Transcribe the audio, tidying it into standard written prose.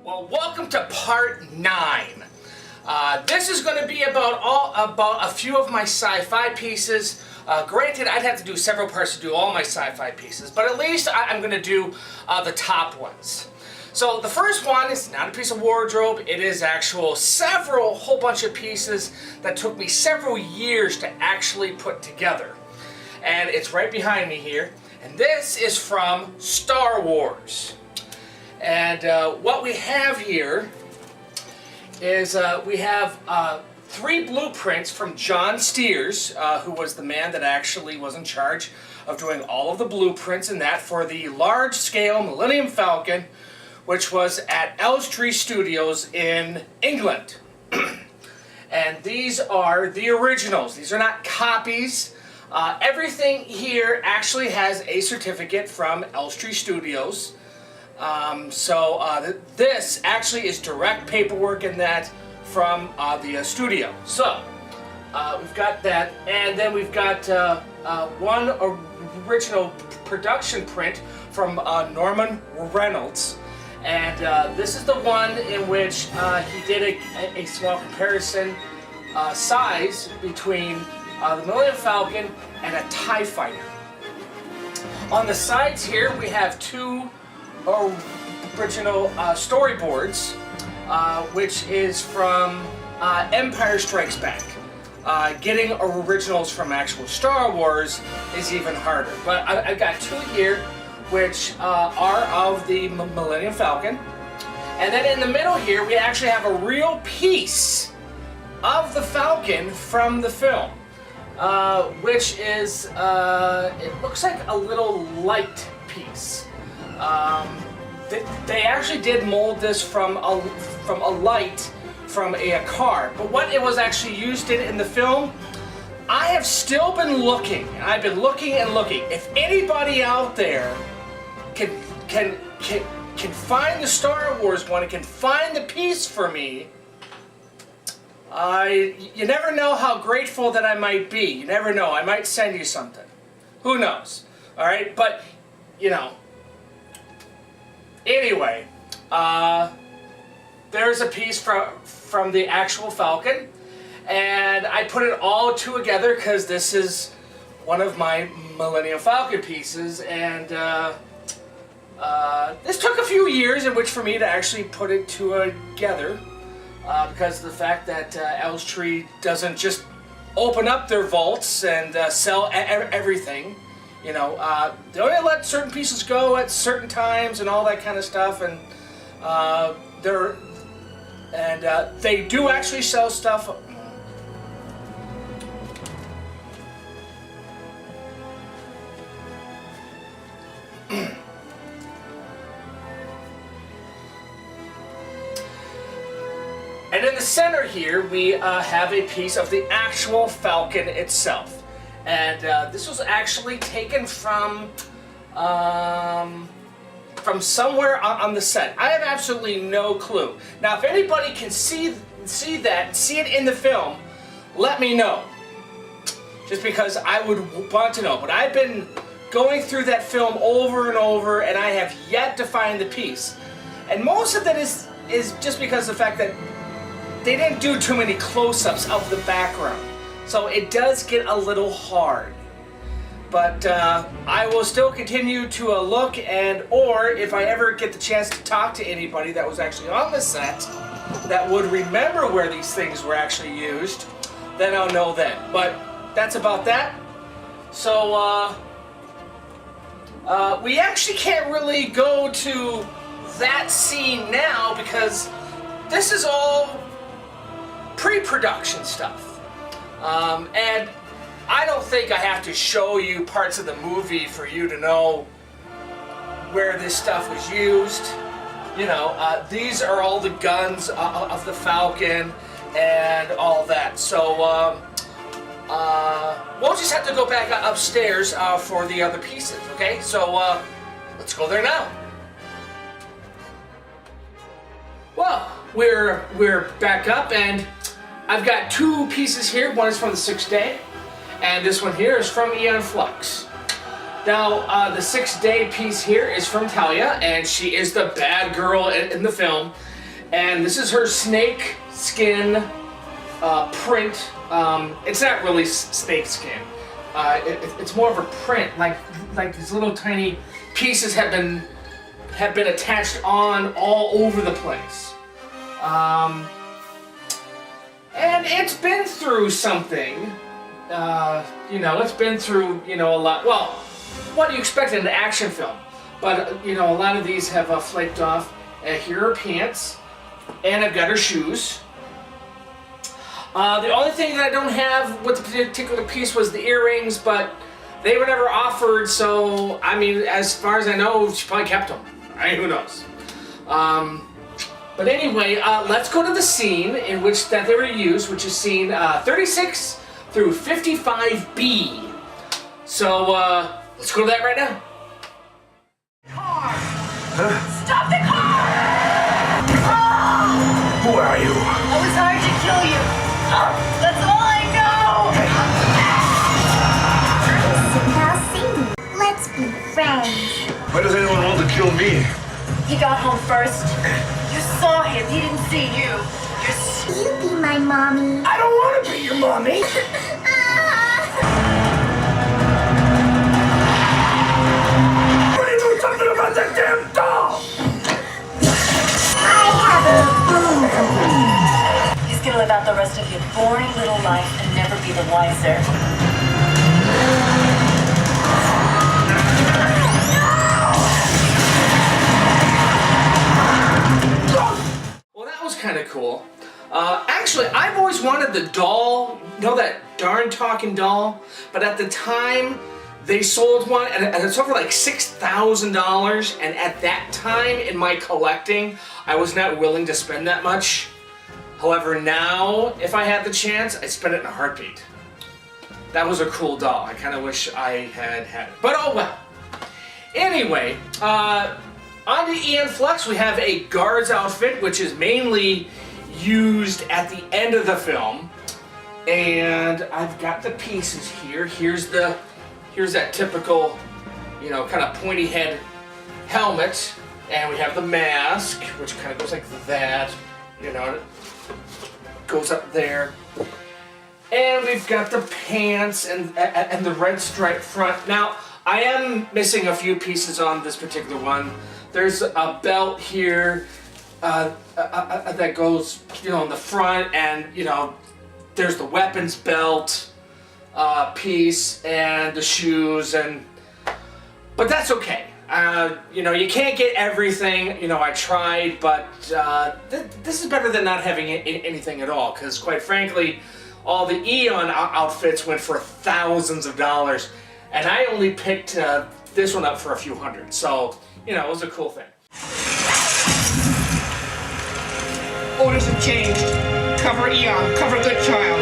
Well, welcome to part 9. This is going to be about a few of my sci-fi pieces. Granted, I'd have to do several parts to do all my sci-fi pieces, but at least I'm going to do the top ones. So the first one is not a piece of wardrobe. It is whole bunch of pieces that took me several years to actually put together. And it's right behind me here. And this is from Star Wars. And what we have here is we have 3 blueprints from John Steers, who was the man that actually was in charge of doing all of the blueprints and that for the large-scale Millennium Falcon, which was at Elstree Studios in England. And these are the originals. These are not copies. Everything here actually has a certificate from Elstree Studios. This actually is direct paperwork in that from the studio. So we've got that, and then we've got one original production print from Norman Reynolds, and this is the one in which he did a small comparison size between the Millennium Falcon and a TIE Fighter. On the sides here we have 2 original storyboards, which is from Empire Strikes Back. Getting originals from actual Star Wars is even harder. But I've got 2 here, which are of the Millennium Falcon. And then in the middle here, we actually have a real piece of the Falcon from the film, which is, it looks like a little light piece. They actually did mold this from a light from a car, but what it was actually used in the film, I have still been looking, and I've been looking and looking. If anybody out there can find the Star Wars one and can find the piece for me, you never know how grateful that I might be. You never know. I might send you something. Who knows? All right, but you know. Anyway, there's a piece from the actual Falcon, and I put it all together because this is one of my Millennium Falcon pieces, and this took a few years in which for me to actually put it together because of the fact that Elstree doesn't just open up their vaults and sell everything. You know, they only let certain pieces go at certain times and all that kind of stuff, and they do actually sell stuff. And in the center here, we have a piece of the actual Falcon itself. And this was actually taken from somewhere on the set. I have absolutely no clue. Now, if anybody can see it in the film, let me know. Just because I would want to know. But I've been going through that film over and over, and I have yet to find the piece. And most of that is just because of the fact that they didn't do too many close-ups of the background. So it does get a little hard, but I will still continue to look, or if I ever get the chance to talk to anybody that was actually on the set that would remember where these things were actually used, then I'll know then. But that's about that. So we actually can't really go to that scene now because this is all pre-production stuff. And I don't think I have to show you parts of the movie for you to know where this stuff was used. You know, these are all the guns of the Falcon and all that. So we'll just have to go back upstairs for the other pieces, okay? So let's go there now. Well, we're back up, and I've got 2 pieces here. One is from the 6th Day, and this one here is from Aeon Flux. Now, the 6th Day piece here is from Talia, and she is the bad girl in the film. And this is her snake skin print. It's not really snake skin. It's more of a print, like these little tiny pieces have been attached on all over the place. And it's been through something. You know, it's been through, you know, a lot. Well, what do you expect in an action film? But, you know, a lot of these have flaked off. Here are her pants, and I've got her shoes. The only thing that I don't have with the particular piece was the earrings, but they were never offered, so, I mean, as far as I know, she probably kept them. I mean, who knows? But anyway, let's go to the scene in which that they were used, which is scene 36 through 55B. So, let's go to that right now. Car! Huh? Stop the car! Oh! Who are you? I was hired to kill you. That's all I know! Now see, let's be friends. Why does anyone want to kill me? He got home first. You saw him, he didn't see you. You be my mommy. I don't want to be your mommy. What are you doing talking about that damn doll? I have a boom. He's gonna live out the rest of your boring little life and never be the wiser. Well, that was kind of cool. Actually, I've always wanted the doll, you know, that darn talking doll, but at the time they sold one and it's over like $6,000, and at that time in my collecting, I was not willing to spend that much. However, now, if I had the chance, I'd spend it in a heartbeat. That was a cool doll. I kind of wish I had it, but oh well. Anyway, on to Ian Flux, we have a guard's outfit, which is mainly used at the end of the film. And I've got the pieces here. Here's that typical, you know, kind of pointy head helmet. And we have the mask, which kind of goes like that. You know, it goes up there. And we've got the pants and the red striped front. Now, I am missing a few pieces on this particular one. There's a belt here that goes, you know, in the front, and, you know, there's the weapons belt piece and the shoes, but that's okay. You know, you can't get everything. You know, I tried, but this is better than not having anything at all, because quite frankly, all the Eon outfits went for thousands of dollars, and I only picked this one up for a few hundred. So, you know, it was a cool thing. Orders have changed. Cover Eon. Cover Good Child.